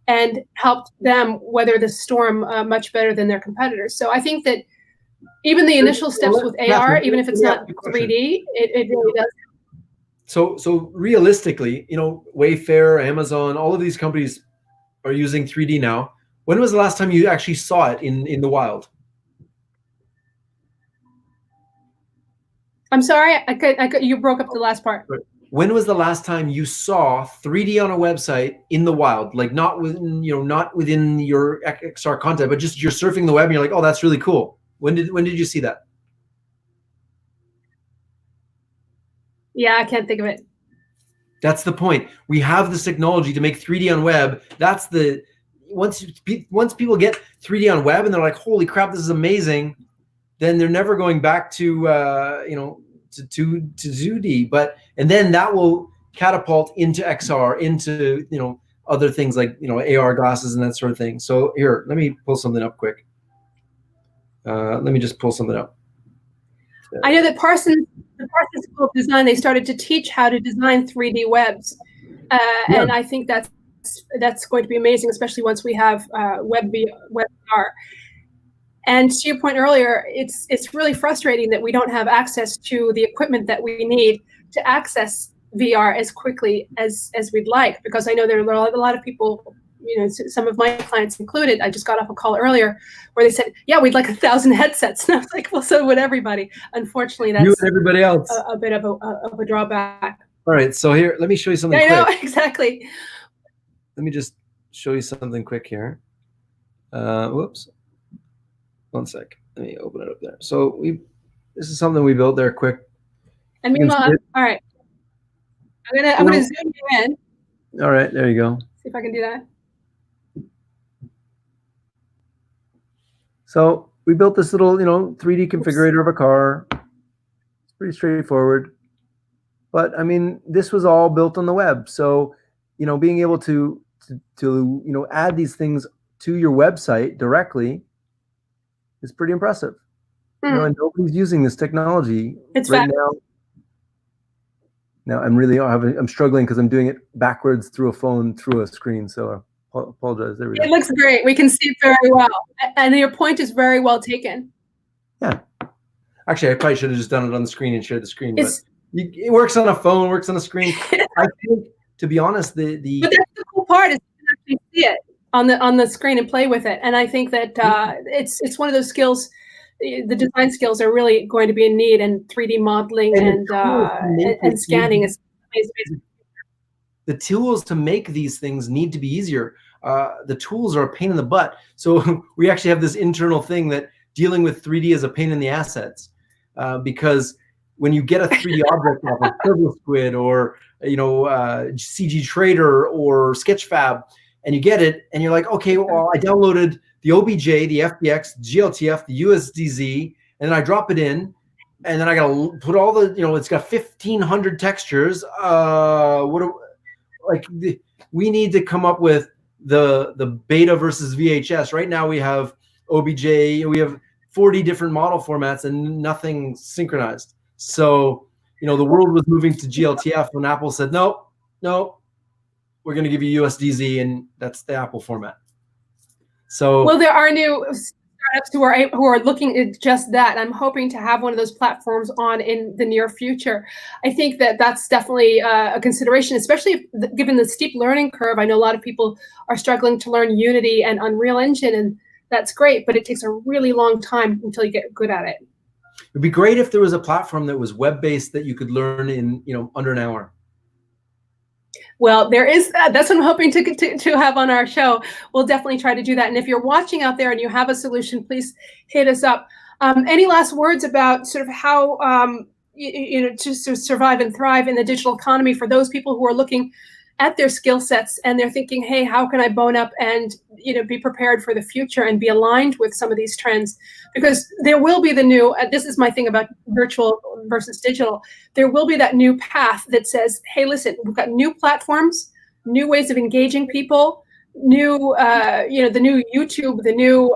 and helped them weather the storm much better than their competitors. So I think that even the initial steps with AR, even if it's not 3D, it really does. So realistically, Wayfair, Amazon, all of these companies are using 3D now. When was the last time you actually saw it in the wild? I'm sorry, you broke up the last part. When was the last time you saw 3D on a website in the wild? Like not within your XR content, but just you're surfing the web and you're like, oh, that's really cool. When did you see that? Yeah, I can't think of it. That's the point. We have this technology to make 3D on web. That's once people get 3D on web and they're like, holy crap, this is amazing, then they're never going back to 2D. And then that will catapult into XR, into other things like AR glasses and that sort of thing. So here, let me pull something up quick. Let me just pull something up. I know that the Parsons School of Design, they started to teach how to design 3D webs, and I think that's going to be amazing, especially once we have WebVR. And to your point earlier, it's really frustrating that we don't have access to the equipment that we need to access VR as quickly as we'd like, because I know there are a lot of people, some of my clients included. I just got off a call earlier where they said, yeah, we'd like 1,000 headsets. And I was like, well, so would everybody. Unfortunately, that's you and everybody else. A bit of a drawback. All right, so here, let me show you something quick. I know, exactly. Let me just show you something quick here. Whoops. One sec. Let me open it up there. So this is something we built there quick. And meanwhile, all right. I'm gonna zoom you in. All right, there you go. See if I can do that. So we built this little, 3D configurator of a car. It's pretty straightforward. But I mean, this was all built on the web. So, being able to add these things to your website directly is pretty impressive. And nobody's using this technology right now. Now I'm struggling because I'm doing it backwards through a phone, through a screen. So Apologize. There we go. It looks great. We can see it very well. And your point is very well taken. Yeah. Actually, I probably should have just done it on the screen and shared the screen. But it works on a phone, works on a screen. I think, to be honest, But that's the cool part is you can actually see it on the screen and play with it. And I think that it's one of those skills. The design skills are really going to be in need, and 3D modeling and scanning is amazing. The tools to make these things need to be easier. The tools are a pain in the butt. So we actually have this internal thing that dealing with 3D is a pain in the assets, because when you get a 3D object off of TurboSquid or CG Trader or Sketchfab, and you get it, and you're like, okay, well, I downloaded the OBJ, the FBX, GLTF, the USDZ, and then I drop it in, and then I gotta put all the, it's got 1,500 textures. We need to come up with the beta versus VHS. Right now we have OBJ, we have 40 different model formats and nothing synchronized. So, the world was moving to GLTF when Apple said, no, we're going to give you USDZ, and that's the Apple format. So, well, there are new startups who are looking at just that. I'm hoping to have one of those platforms on in the near future. I think that that's definitely a consideration, especially given the steep learning curve. I know a lot of people are struggling to learn Unity and Unreal Engine, and that's great, but it takes a really long time until you get good at it. It'd be great if there was a platform that was web-based that you could learn in under an hour. Well, there is that. That's what I'm hoping to have on our show. We'll definitely try to do that. And if you're watching out there and you have a solution, please hit us up. Any last words about sort of how to survive and thrive in the digital economy for those people who are looking at their skill sets and they're thinking, hey, how can I bone up and be prepared for the future and be aligned with some of these trends? Because there will be the new, this is my thing about virtual versus digital, there will be that new path that says, hey, listen, we've got new platforms, new ways of engaging people, new, the new YouTube, the new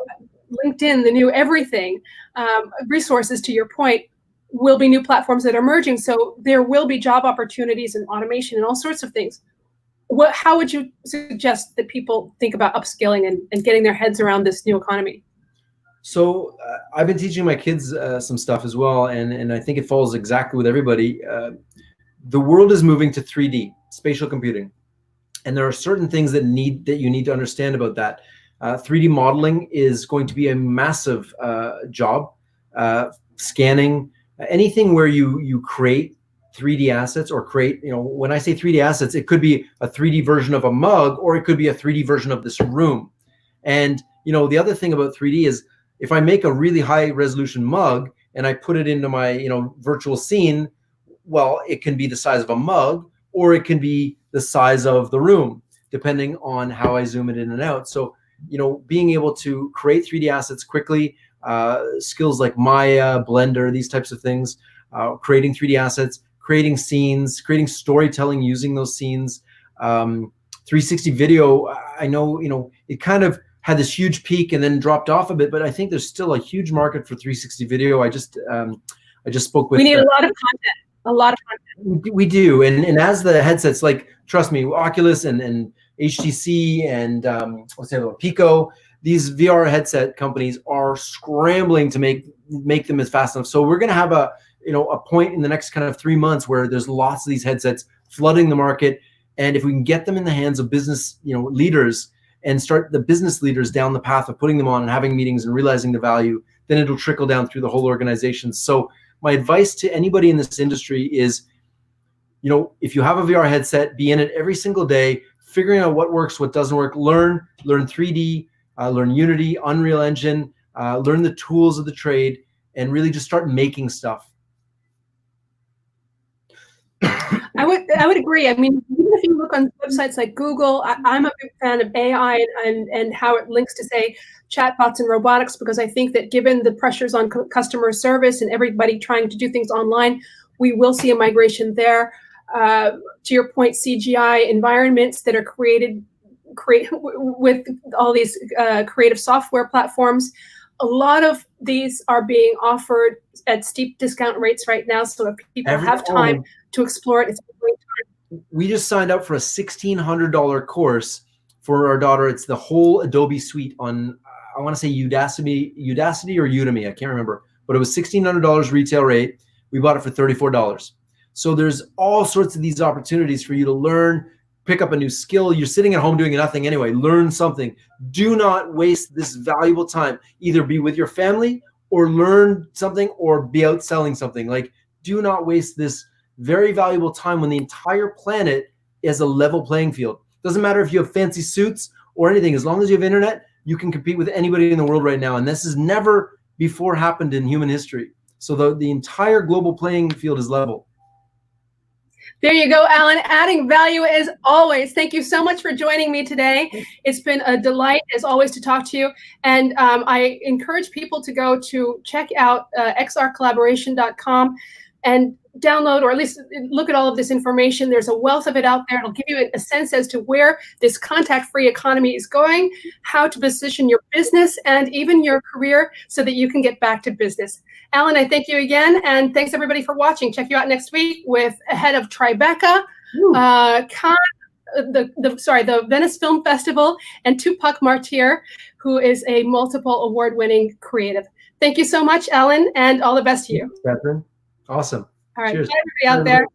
LinkedIn, the new everything, resources, to your point, will be new platforms that are emerging. So there will be job opportunities and automation and all sorts of things. How would you suggest that people think about upskilling and getting their heads around this new economy? So I've been teaching my kids some stuff as well, and I think it falls exactly with everybody. The world is moving to 3D, spatial computing, and there are certain things that you need to understand about that. 3D modeling is going to be a massive job. Scanning, anything where you create 3D assets or create, when I say 3D assets, it could be a 3D version of a mug, or it could be a 3D version of this room. And, the other thing about 3D is if I make a really high resolution mug and I put it into my, virtual scene, well, it can be the size of a mug, or it can be the size of the room, depending on how I zoom it in and out. So, being able to create 3D assets quickly, skills like Maya, Blender, these types of things, creating 3D assets, creating scenes, creating storytelling using those scenes. 360 video, I know, it kind of had this huge peak and then dropped off a bit, but I think there's still a huge market for 360 video. I just spoke with. We need a lot of content. We do, and as the headsets, like, trust me, Oculus and HTC and what's the other one, Pico, these VR headset companies are scrambling to make them as fast enough. So we're going to have a point in the next kind of 3 months where there's lots of these headsets flooding the market. And if we can get them in the hands of business, leaders, and start the business leaders down the path of putting them on and having meetings and realizing the value, then it'll trickle down through the whole organization. So my advice to anybody in this industry is, if you have a VR headset, be in it every single day, figuring out what works, what doesn't work, learn 3D, learn Unity, Unreal Engine, learn the tools of the trade, and really just start making stuff. I would agree. I mean, even if you look on websites like Google, I'm a big fan of AI and how it links to, say, chatbots and robotics, because I think that given the pressures on customer service and everybody trying to do things online, we will see a migration there. To your point, CGI environments that are created with all these creative software platforms. A lot of these are being offered at steep discount rates right now. So if people have time to explore it, it's a great time. We just signed up for a $1,600 course For our daughter, it's the whole Adobe suite on, I want to say Udacity or Udemy, I can't remember, but it was $1,600 retail rate. We bought it for $34. So there's all sorts of these opportunities for you to learn, pick up a new skill. You're sitting at home doing nothing anyway. Learn something. Do not waste this valuable time. Either be with your family or learn something or be out selling something. Like, do not waste this very valuable time when the entire planet is a level playing field. Doesn't matter if you have fancy suits or anything. As long as you have internet, you can compete with anybody in the world right now. And this has never before happened in human history. So the entire global playing field is level. There you go, Alan, adding value as always. Thank you so much for joining me today. It's been a delight, as always, to talk to you. And I encourage people to go to check out xrcollaboration.com and download, or at least look at all of this information. There's a wealth of it out there. It'll give you a sense as to where this contact-free economy is going, how to position your business and even your career so that you can get back to business. Alan, I thank you again, and thanks everybody for watching. Check you out next week with head of Tribeca, the Venice Film Festival, and Tupac Martyr, who is a multiple award-winning creative. Thank you so much, Alan, and all the best to you. Catherine. Awesome. All right, Cheers. bye everybody out there.